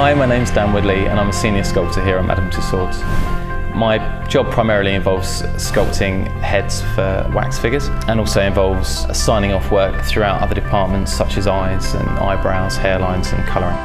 Hi, my name's Dan Woodley and I'm a senior sculptor here at Madame Tussauds. My job primarily involves sculpting heads for wax figures and also involves signing off work throughout other departments such as eyes and eyebrows, hairlines and colouring.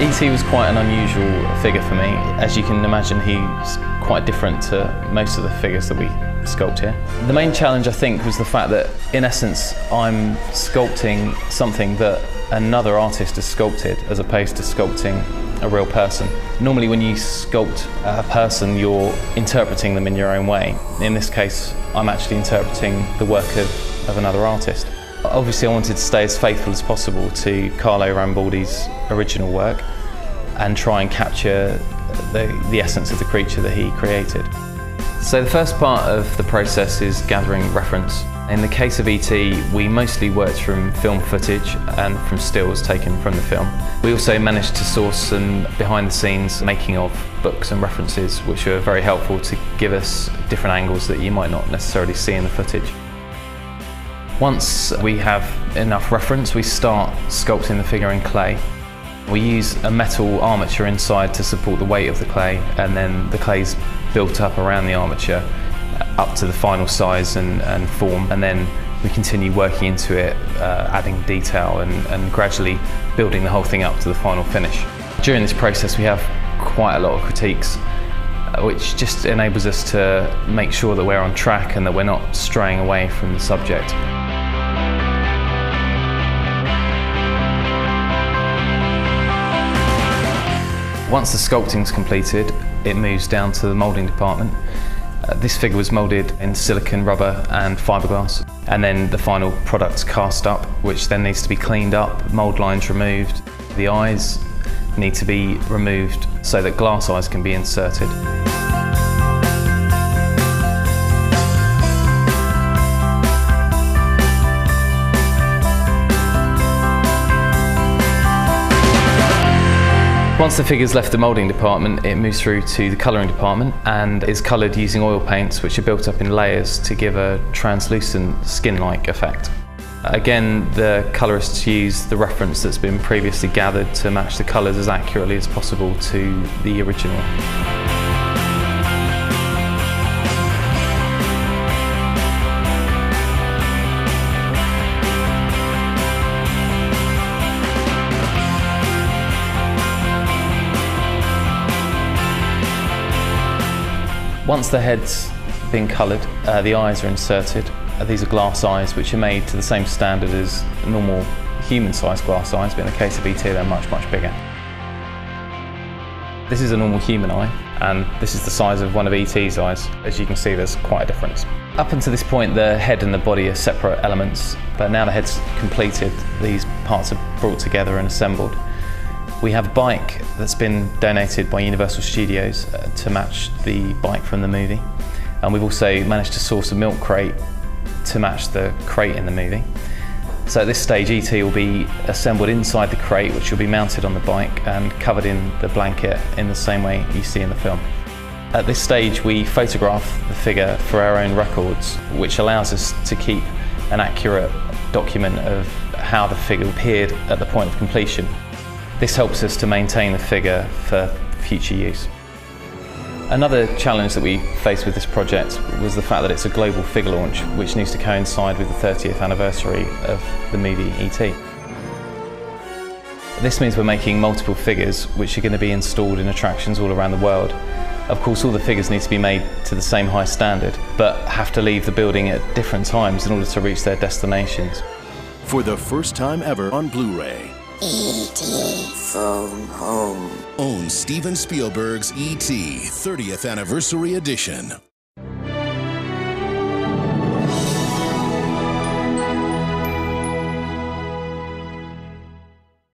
E.T. was quite an unusual figure for me. As you can imagine, he's quite different to most of the figures that we sculpt here. The main challenge, I think, was the fact that in essence I'm sculpting something that another artist has sculpted as opposed to sculpting a real person. Normally when you sculpt a person, you're interpreting them in your own way. In this case, I'm actually interpreting the work of another artist. Obviously I wanted to stay as faithful as possible to Carlo Rambaldi's original work and try and capture the essence of the creature that he created. So the first part of the process is gathering reference. In the case of E.T., we mostly worked from film footage and from stills taken from the film. We also managed to source some behind-the-scenes making of books and references which were very helpful to give us different angles that you might not necessarily see in the footage. Once we have enough reference, we start sculpting the figure in clay. We use a metal armature inside to support the weight of the clay, and then the clay's built up around the armature up to the final size and form, and then we continue working into it, adding detail and gradually building the whole thing up to the final finish. During this process we have quite a lot of critiques, which just enables us to make sure that we're on track and that we're not straying away from the subject. Once the sculpting's completed, it moves down to the moulding department. This figure was moulded in silicone, rubber and fiberglass, and then the final product's cast up, which then needs to be cleaned up, mould lines removed. The eyes need to be removed so that glass eyes can be inserted. Once the figure's left the moulding department, it moves through to the colouring department and is coloured using oil paints which are built up in layers to give a translucent skin-like effect. Again, the colourists use the reference that's been previously gathered to match the colours as accurately as possible to the original. Once the head's been coloured, the eyes are inserted. These are glass eyes which are made to the same standard as normal human-sized glass eyes, but in the case of E.T. they're much, much bigger. This is a normal human eye, and this is the size of one of E.T.'s eyes. As you can see, there's quite a difference. Up until this point, the head and the body are separate elements, but now the head's completed, these parts are brought together and assembled. We have a bike that's been donated by Universal Studios to match the bike from the movie, and we've also managed to source a milk crate to match the crate in the movie. So at this stage E.T. will be assembled inside the crate, which will be mounted on the bike and covered in the blanket in the same way you see in the film. At this stage we photograph the figure for our own records, which allows us to keep an accurate document of how the figure appeared at the point of completion. This helps us to maintain the figure for future use. Another challenge that we faced with this project was the fact that it's a global figure launch, which needs to coincide with the 30th anniversary of the movie E.T. This means we're making multiple figures which are going to be installed in attractions all around the world. Of course, all the figures need to be made to the same high standard, but have to leave the building at different times in order to reach their destinations. For the first time ever on Blu-ray, E.T. Phone Home. Own Steven Spielberg's E.T. 30th Anniversary Edition.